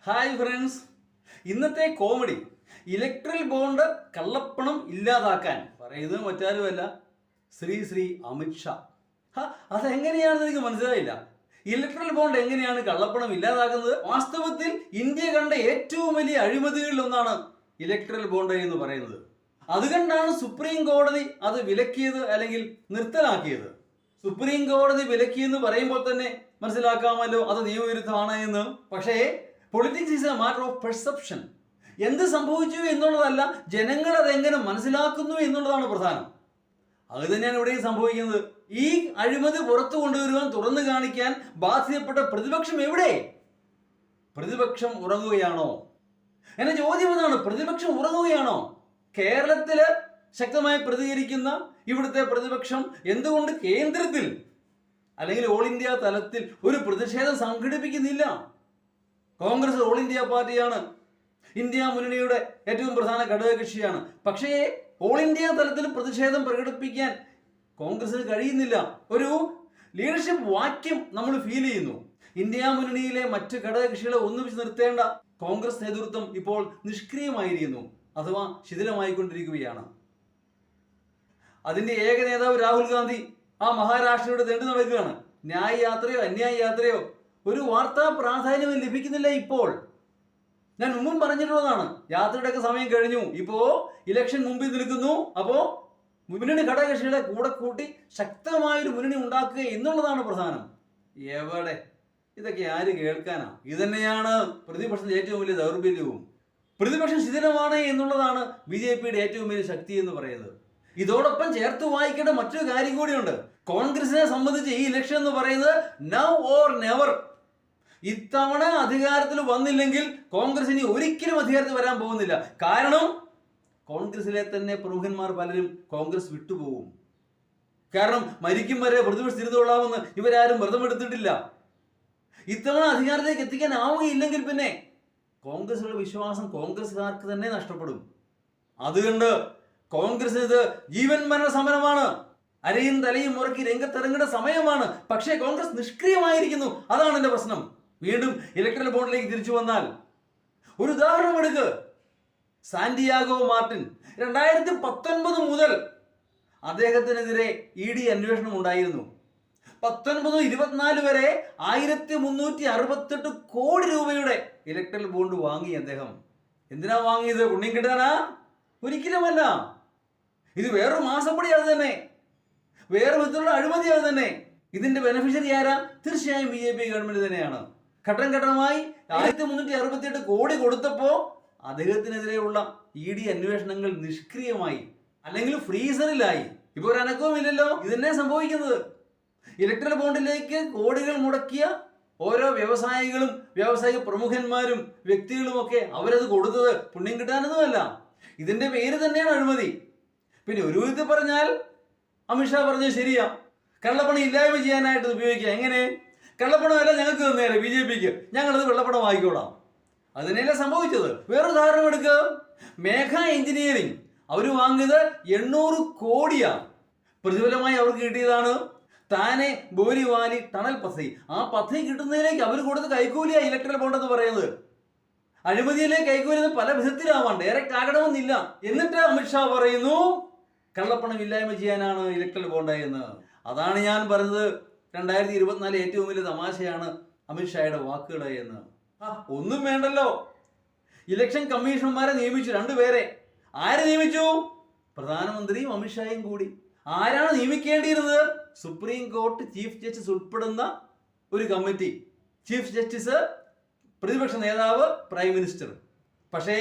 Hi friends, ഇന്നത്തെ comedy electoral bond കള്ളപ്പണം ഇല്ലാതാക്കാൻ പറയുന്നത് മറ്റാരുമല്ല ശ്രീ അമിത്ഷാ. അതെങ്ങനെയാണെന്ന് എനിക്ക് മനസ്സിലായില്ല. ഇലക്ട്രൽ ബോണ്ട് എങ്ങനെയാണ് കള്ളപ്പണം ഇല്ലാതാക്കുന്നത്? വാസ്തവത്തിൽ ഇന്ത്യ കണ്ട ഏറ്റവും വലിയ അഴിമതികളിൽ ഒന്നാണ് ഇലക്ട്രൽ ബോണ്ട് എന്ന് പറയുന്നത്. അതുകൊണ്ടാണ് സുപ്രീം കോടതി അത് വിലക്കിയത് അല്ലെങ്കിൽ നിർത്തലാക്കിയത്. സുപ്രീം കോടതി വിലക്കിയെന്ന് പറയുമ്പോൾ തന്നെ മനസ്സിലാക്കാമല്ലോ അത് നിയമവിരുദ്ധമാണ് എന്ന്. പക്ഷേ politics is A matter of perception. എന്ത് സംഭവിച്ചു എന്നുള്ളതല്ല, ജനങ്ങൾ അതെങ്ങനെ മനസ്സിലാക്കുന്നു എന്നുള്ളതാണ് പ്രധാനം. അത് തന്നെയാണ് ഇവിടെയും സംഭവിക്കുന്നത്. ഈ അഴിമതി പുറത്തു കൊണ്ടുവരുവാൻ, തുറന്നു കാണിക്കാൻ ബാധ്യപ്പെട്ട പ്രതിപക്ഷം എവിടെ? പ്രതിപക്ഷം ഉറങ്ങുകയാണോ? എന്റെ ചോദ്യം ഇതാണ്, പ്രതിപക്ഷം ഉറങ്ങുകയാണോ? കേരളത്തില് ശക്തമായി പ്രതികരിക്കുന്ന ഇവിടുത്തെ പ്രതിപക്ഷം എന്തുകൊണ്ട് കേന്ദ്രത്തിൽ അല്ലെങ്കിൽ ഓൾ ഇന്ത്യ തലത്തിൽ ഒരു പ്രതിഷേധം സംഘടിപ്പിക്കുന്നില്ല? കോൺഗ്രസ് ഓൾ ഇന്ത്യ പാർട്ടിയാണ്, ഇന്ത്യ മുന്നണിയുടെ ഏറ്റവും പ്രധാന ഘടകകക്ഷിയാണ്. പക്ഷേ ഓൾ ഇന്ത്യ തലത്തിൽ പ്രതിഷേധം പ്രകടിപ്പിക്കാൻ കോൺഗ്രസിന് കഴിയുന്നില്ല. ഒരു ലീഡർഷിപ്പ് വാക്യം നമ്മൾ ഫീൽ ചെയ്യുന്നു. ഇന്ത്യ മുന്നണിയിലെ മറ്റ് ഘടകകക്ഷികളെ ഒന്നിപ്പിച്ച് നിർത്തേണ്ട കോൺഗ്രസ് നേതൃത്വം ഇപ്പോൾ നിഷ്ക്രിയമായിരിക്കുന്നു, അഥവാ ശിഥിലമായിക്കൊണ്ടിരിക്കുകയാണ്. അതിന്റെ ഏക നേതാവ് രാഹുൽ ഗാന്ധി ആ മഹാരാഷ്ട്രയുടെ തെണ്ടു നടക്കുകയാണ്. ന്യായ യാത്രയോ അന്യായ യാത്രയോ ഒരു വാർത്താ പ്രാധാന്യം ലഭിക്കുന്നില്ല ഇപ്പോൾ. ഞാൻ മുമ്പും പറഞ്ഞിട്ടുള്ളതാണ്, യാത്രയുടെയൊക്കെ സമയം കഴിഞ്ഞു. ഇപ്പോ ഇലക്ഷൻ മുമ്പിൽ നിൽക്കുന്നു. അപ്പോ മുന്നണി ഘടകകക്ഷികളെ കൂടെ കൂട്ടി ശക്തമായൊരു മുന്നണി ഉണ്ടാക്കുക എന്നുള്ളതാണ് പ്രധാനം. എവിടെ? ഇതൊക്കെ ആര് കേൾക്കാനാ? ഇത് തന്നെയാണ് പ്രതിപക്ഷത്തിന്റെ ഏറ്റവും വലിയ ദൗർബല്യവും. പ്രതിപക്ഷം ശിഥിലമാണ് എന്നുള്ളതാണ് BJPയുടെ ഏറ്റവും വലിയ ശക്തി എന്ന് പറയുന്നത്. ഇതോടൊപ്പം ചേർത്ത് വായിക്കേണ്ട മറ്റൊരു കാര്യം കൂടിയുണ്ട്. കോൺഗ്രസിനെ സംബന്ധിച്ച് ഈ ഇലക്ഷൻ എന്ന് പറയുന്നത് നൗ ഓർ നെവർ. ഇത്തവണ അധികാരത്തിൽ വന്നില്ലെങ്കിൽ കോൺഗ്രസ് ഇനി ഒരിക്കലും അധികാരത്തിൽ വരാൻ പോകുന്നില്ല. കാരണം കോൺഗ്രസിലെ തന്നെ പ്രമുഖന്മാർ പലരും കോൺഗ്രസ് വിട്ടുപോകും. കാരണം മരിക്കും വരെ പ്രതിപക്ഷം തിരുത്തുകൊള്ളാമെന്ന് ഇവരാരും വ്രതമെടുത്തിട്ടില്ല. ഇത്തവണ അധികാരത്തിലേക്ക് എത്തിക്കാനാവുകയില്ലെങ്കിൽ പിന്നെ കോൺഗ്രസിലുള്ള വിശ്വാസം കോൺഗ്രസുകാർക്ക് തന്നെ നഷ്ടപ്പെടും. അതുകൊണ്ട് കോൺഗ്രസ് ഇത് ജീവൻ മരണ സമരമാണ്. അരയും തലയും മുറക്കി രംഗത്തിറങ്ങേണ്ട സമയമാണ്. പക്ഷേ കോൺഗ്രസ് നിഷ്ക്രിയമായിരിക്കുന്നു. അതാണ് എന്റെ പ്രശ്നം. വീണ്ടും ഇലക്ട്രൽ ബോണ്ടിലേക്ക് തിരിച്ചു വന്നാൽ ഒരു ഉദാഹരണം എടുക്ക്. സാന്റിയാഗോ മാർട്ടിൻ 2019 മുതൽ അദ്ദേഹത്തിനെതിരെ ED അന്വേഷണം ഉണ്ടായിരുന്നു. 19-24 വരെ 1368 കോടി രൂപയുടെ ഇലക്ട്രൽ ബോണ്ട് വാങ്ങി അദ്ദേഹം. എന്തിനാ വാങ്ങിയത്? പുണ്യം കിട്ടാനാ? ഒരിക്കലുമല്ല. ഇത് വേറൊരു മാസപ്പടി അത് തന്നെ, വേറെ വിധത്തിലുള്ള അഴിമതി അത് തന്നെ. ഇതിന്റെ ബെനിഫിഷ്യറി ആരാ? തീർച്ചയായും BJP ഗവൺമെന്റ് തന്നെയാണ്. ഘട്ടം ഘട്ടമായി 1368 കോടി കൊടുത്തപ്പോ അദ്ദേഹത്തിനെതിരെയുള്ള ED അന്വേഷണങ്ങൾ നിഷ്ക്രിയമായി, അല്ലെങ്കിൽ ഫ്രീസറിലായി. ഇപ്പൊ ഒരു അനക്കവും ഇല്ലല്ലോ. ഇതന്നെ സംഭവിക്കുന്നത്. ഇലക്ട്രൽ ബോണ്ടിലേക്ക് കോടികൾ മുടക്കിയ ഓരോ വ്യവസായികളും വ്യാവസായിക പ്രമുഖന്മാരും വ്യക്തികളുമൊക്കെ അവരത് കൊടുത്തത് പുണ്യം കിട്ടാനൊന്നുമല്ല. ഇതിന്റെ പേര് തന്നെയാണ് അഴിമതി. പിന്നെ ഒരു വിധത്തിൽ പറഞ്ഞാൽ അമിത്ഷാ പറഞ്ഞത് ശരിയാ, കള്ളപ്പണം ഇല്ലായ്മ ചെയ്യാനായിട്ട് ഉപയോഗിക്കുക. എങ്ങനെ? കള്ളപ്പണമല്ല ഞങ്ങൾക്ക് തന്നേരെ BJPക്ക്, ഞങ്ങളത് വെള്ളപ്പണം വാങ്ങിക്കോളാം. അത് തന്നെയല്ലേ സംഭവിച്ചത്. വേറൊരു ഉദാഹരണം എടുക്കുക. മേഘ എഞ്ചിനീയറിംഗ് അവർ വാങ്ങിയത് 800 കോടിയാ. പ്രതിഫലമായി അവർക്ക് കിട്ടിയതാണ് താനെ ബോരിവാലി ടണൽ പദ്ധതി. ആ പദ്ധതി കിട്ടുന്നതിലേക്ക് അവർ കൊടുത്ത കൈക്കൂലിയാ ഇലക്ട്രൽ ബോണ്ട് എന്ന് പറയുന്നത്. അഴിമതിയിലെ കൈക്കൂലി പല വിധത്തിലാവാൻ ഡയറക്റ്റ് ആകണമെന്നില്ല. എന്നിട്ട് അമിത്ഷാ പറയുന്നു കള്ളപ്പണം ഇല്ലായ്മ ചെയ്യാനാണ് ഇലക്ട്രൽ ബോണ്ട് എന്ന്. അതാണ് ഞാൻ പറഞ്ഞത്, 2024 ഏറ്റവും വലിയ തമാശയാണ് അമിത്ഷായുടെ വാക്കുകൾ എന്ന്. ഒന്നും വേണ്ടല്ലോ, ഇലക്ഷൻ കമ്മീഷണർമാരെ നിയമിച്ചു, 2 പേരെ. ആരെ നിയമിച്ചു? പ്രധാനമന്ത്രിയും അമിത്ഷായും കൂടി. ആരാണ് നിയമിക്കേണ്ടിയിരുന്നത്? സുപ്രീം കോടതി ചീഫ് ജസ്റ്റിസ് ഉൾപ്പെടുന്ന ഒരു കമ്മിറ്റി. ചീഫ് ജസ്റ്റിസ്, പ്രതിപക്ഷ നേതാവ്, പ്രൈം മിനിസ്റ്റർ. പക്ഷേ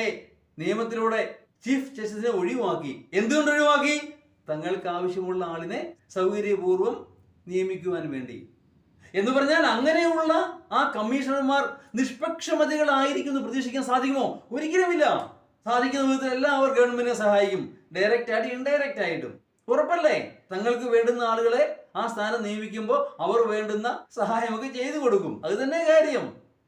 നിയമത്തിലൂടെ ചീഫ് ജസ്റ്റിസിനെ ഒഴിവാക്കി. എന്തുകൊണ്ട് ഒഴിവാക്കി? തങ്ങൾക്ക് ആവശ്യമുള്ള ആളിനെ സൗകര്യപൂർവ്വം നിയമിക്കുവാൻ വേണ്ടി. എന്ന് പറഞ്ഞാൽ അങ്ങനെയുള്ള ആ കമ്മീഷണർമാർ നിഷ്പക്ഷമതികളായിരിക്കുന്നു പ്രതീക്ഷിക്കാൻ സാധിക്കുമോ? ഒരിക്കലുമില്ല. സാധിക്കുന്ന വിധത്തിലെല്ലാം അവർ ഗവൺമെന്റിനെ സഹായിക്കും, ഡയറക്റ്റ് ആയിട്ട് ഇൻഡയറക്റ്റ് ആയിട്ടും. ഉറപ്പല്ലേ? തങ്ങൾക്ക് വേണ്ടുന്ന ആളുകളെ ആ സ്ഥാനം നിയമിക്കുമ്പോൾ അവർ വേണ്ടുന്ന സഹായമൊക്കെ ചെയ്തു കൊടുക്കും. അത് തന്നെ കാര്യം.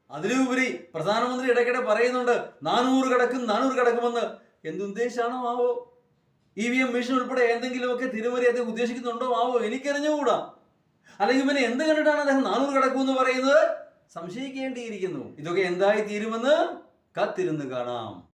അതിലുപരി പ്രധാനമന്ത്രി ഇടയ്ക്കിടെ പറയുന്നുണ്ട് 400 കടക്കുമെന്ന്. എന്തുദ്ദേശാണോ ആവോ? EVM മെഷീൻ ഉൾപ്പെടെ എന്തെങ്കിലുമൊക്കെ തിരുമറി അദ്ദേഹം ഉദ്ദേശിക്കുന്നുണ്ടോ ആവോ? എനിക്കറിഞ്ഞുകൂടാ. അല്ലെങ്കിൽ പിന്നെ എന്ത് കണ്ടിട്ടാണ് അദ്ദേഹം 400 കടക്കുമെന്ന് പറയുന്നത്? സംശയിക്കേണ്ടിയിരിക്കുന്നു. ഇതൊക്കെ എന്തായി തീരുമെന്ന് കാത്തിരുന്ന് കാണാം.